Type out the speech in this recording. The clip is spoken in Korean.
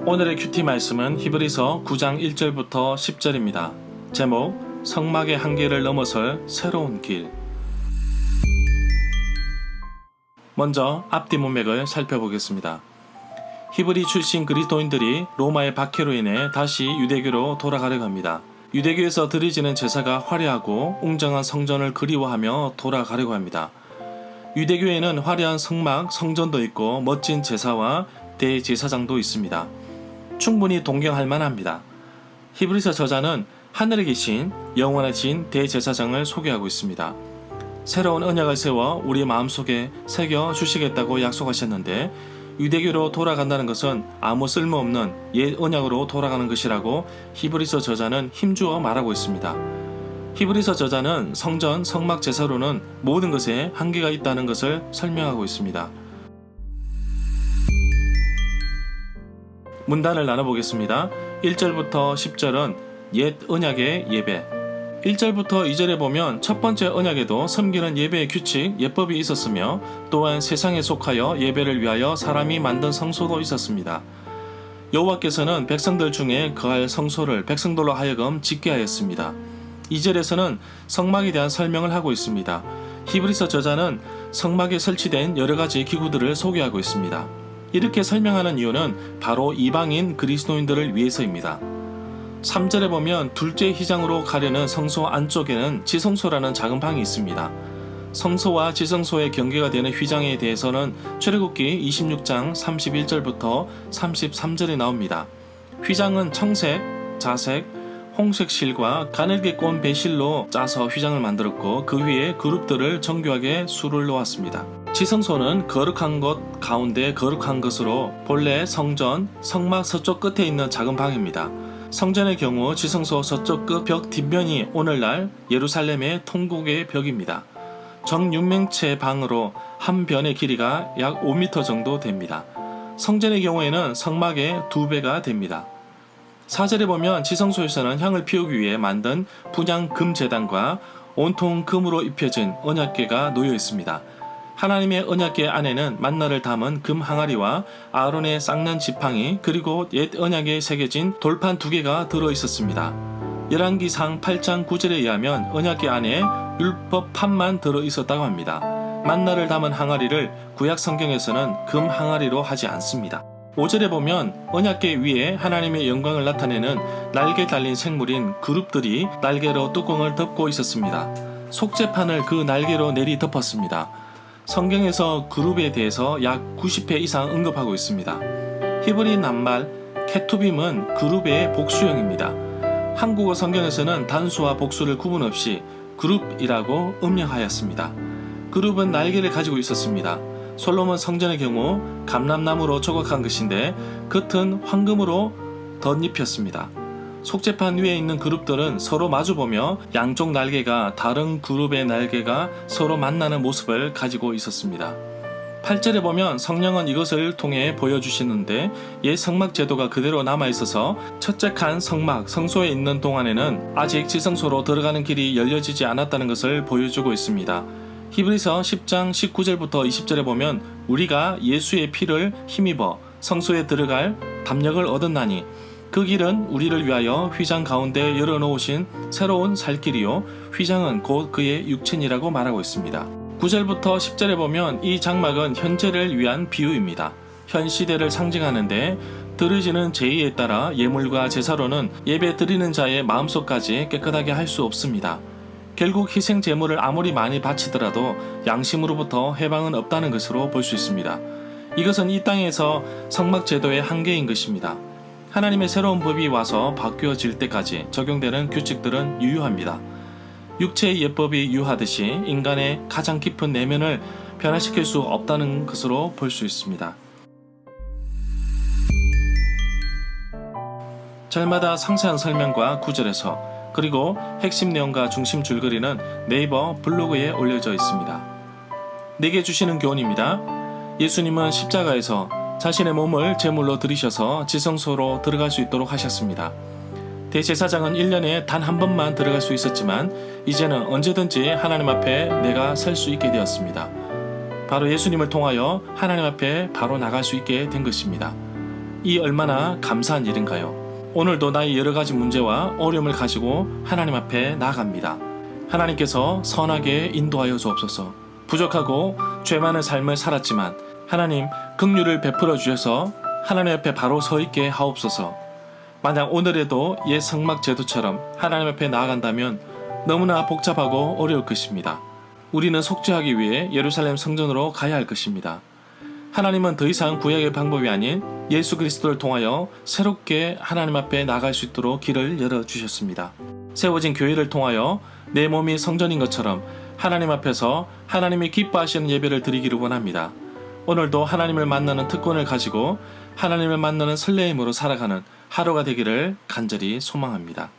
오늘의 큐티 말씀은 히브리서 9장 1절부터 10절입니다. 제목, 성막의 한계를 넘어설 새로운 길. 먼저 앞뒤 문맥을 살펴보겠습니다. 히브리 출신 그리스도인들이 로마의 박해로 인해 다시 유대교로 돌아가려고 합니다. 유대교에서 드려지는 제사가 화려하고 웅장한 성전을 그리워하며 돌아가려고 합니다. 유대교에는 화려한 성막, 성전도 있고 멋진 제사와 대제사장도 있습니다. 충분히 동경할 만합니다. 히브리서 저자는 하늘에 계신 영원하신 대제사장을 소개하고 있습니다. 새로운 언약을 세워 우리 마음속에 새겨 주시겠다고 약속하셨는데 유대교로 돌아간다는 것은 아무 쓸모없는 옛 언약으로 돌아가는 것이라고 히브리서 저자는 힘주어 말하고 있습니다. 히브리서 저자는 성전, 성막 제사로는 모든 것에 한계가 있다는 것을 설명하고 있습니다. 문단을 나눠보겠습니다. 1절부터 10절은 옛 언약의 예배. 1절부터 2절에 보면 첫 번째 언약에도 섬기는 예배의 규칙, 예법이 있었으며 또한 세상에 속하여 예배를 위하여 사람이 만든 성소도 있었습니다. 여호와께서는 백성들 중에 거할 성소를 백성들로 하여금 짓게 하였습니다. 2절에서는 성막에 대한 설명을 하고 있습니다. 히브리서 저자는 성막에 설치된 여러가지 기구들을 소개하고 있습니다. 이렇게 설명하는 이유는 바로 이방인 그리스도인들을 위해서입니다. 3절에 보면 둘째 휘장으로 가려는 성소 안쪽에는 지성소라는 작은 방이 있습니다. 성소와 지성소의 경계가 되는 휘장에 대해서는 출애굽기 26장 31절부터 33절에 나옵니다. 휘장은 청색, 자색, 홍색 실과 가늘게 꼰 배실로 짜서 휘장을 만들었고 그 위에 그룹들을 정교하게 수를 놓았습니다. 지성소는 거룩한 것 가운데 거룩한 것으로 본래 성전, 성막 서쪽 끝에 있는 작은 방입니다. 성전의 경우 지성소 서쪽 끝 벽 뒷면이 오늘날 예루살렘의 통곡의 벽입니다. 정육면체 방으로 한 변의 길이가 약 5m 정도 됩니다. 성전의 경우에는 성막의 2배가 됩니다. 4절에 보면 지성소에서는 향을 피우기 위해 만든 분향 금제단과 온통 금으로 입혀진 언약궤가 놓여 있습니다. 하나님의 언약궤 안에는 만나를 담은 금 항아리와 아론의 쌍난 지팡이 그리고 옛 언약에 새겨진 돌판 2개가 들어 있었습니다. 열왕기상 8장 9절에 의하면 언약궤 안에 율법판만 들어 있었다고 합니다. 만나를 담은 항아리를 구약 성경에서는 금 항아리로 하지 않습니다. 5절에 보면 언약궤 위에 하나님의 영광을 나타내는 날개 달린 생물인 그룹들이 날개로 뚜껑을 덮고 있었습니다. 속죄판을 그 날개로 내리 덮었습니다. 성경에서 그룹에 대해서 약 90회 이상 언급하고 있습니다. 히브리 낱말 케투빔은 그룹의 복수형입니다. 한국어 성경에서는 단수와 복수를 구분 없이 그룹이라고 음명하였습니다. 그룹은 날개를 가지고 있었습니다. 솔로몬 성전의 경우 감람나무로 조각한 것인데 겉은 황금으로 덧입혔습니다. 속죄판 위에 있는 그룹들은 서로 마주보며 양쪽 날개가 다른 그룹의 날개가 서로 만나는 모습을 가지고 있었습니다. 8절에 보면 성령은 이것을 통해 보여주시는데 옛 성막 제도가 그대로 남아있어서 첫째 칸 성막, 성소에 있는 동안에는 아직 지성소로 들어가는 길이 열려지지 않았다는 것을 보여주고 있습니다. 히브리서 10장 19절부터 20절에 보면 우리가 예수의 피를 힘입어 성소에 들어갈 담력을 얻었나니 그 길은 우리를 위하여 휘장 가운데 열어놓으신 새로운 살 길이요 휘장은 곧 그의 육체니라고 말하고 있습니다. 9절부터 10절에 보면 이 장막은 현재를 위한 비유입니다. 현 시대를 상징하는데 드려지는 제의에 따라 예물과 제사로는 예배 드리는 자의 마음속까지 깨끗하게 할 수 없습니다. 결국 희생 제물을 아무리 많이 바치더라도 양심으로부터 해방은 없다는 것으로 볼 수 있습니다. 이것은 이 땅에서 성막 제도의 한계인 것입니다. 하나님의 새로운 법이 와서 바뀌어질 때까지 적용되는 규칙들은 유효합니다. 육체의 예법이 유효하듯이 인간의 가장 깊은 내면을 변화시킬 수 없다는 것으로 볼 수 있습니다. 절마다 상세한 설명과 구절에서 그리고 핵심 내용과 중심 줄거리는 네이버 블로그에 올려져 있습니다. 내게 주시는 교훈입니다. 예수님은 십자가에서 자신의 몸을 제물로 드리셔서 지성소로 들어갈 수 있도록 하셨습니다. 대제사장은 1년에 단 한 번만 들어갈 수 있었지만 이제는 언제든지 하나님 앞에 내가 설 수 있게 되었습니다. 바로 예수님을 통하여 하나님 앞에 바로 나갈 수 있게 된 것입니다. 이 얼마나 감사한 일인가요? 오늘도 나의 여러 가지 문제와 어려움을 가지고 하나님 앞에 나아갑니다. 하나님께서 선하게 인도하여 주옵소서. 부족하고 죄 많은 삶을 살았지만 하나님 긍휼을 베풀어 주셔서 하나님 앞에 바로 서 있게 하옵소서. 만약 오늘에도 옛 성막 제도처럼 하나님 앞에 나아간다면 너무나 복잡하고 어려울 것입니다. 우리는 속죄하기 위해 예루살렘 성전으로 가야 할 것입니다. 하나님은 더 이상 구약의 방법이 아닌 예수 그리스도를 통하여 새롭게 하나님 앞에 나갈 수 있도록 길을 열어주셨습니다. 세워진 교회를 통하여 내 몸이 성전인 것처럼 하나님 앞에서 하나님이 기뻐하시는 예배를 드리기를 원합니다. 오늘도 하나님을 만나는 특권을 가지고 하나님을 만나는 설레임으로 살아가는 하루가 되기를 간절히 소망합니다.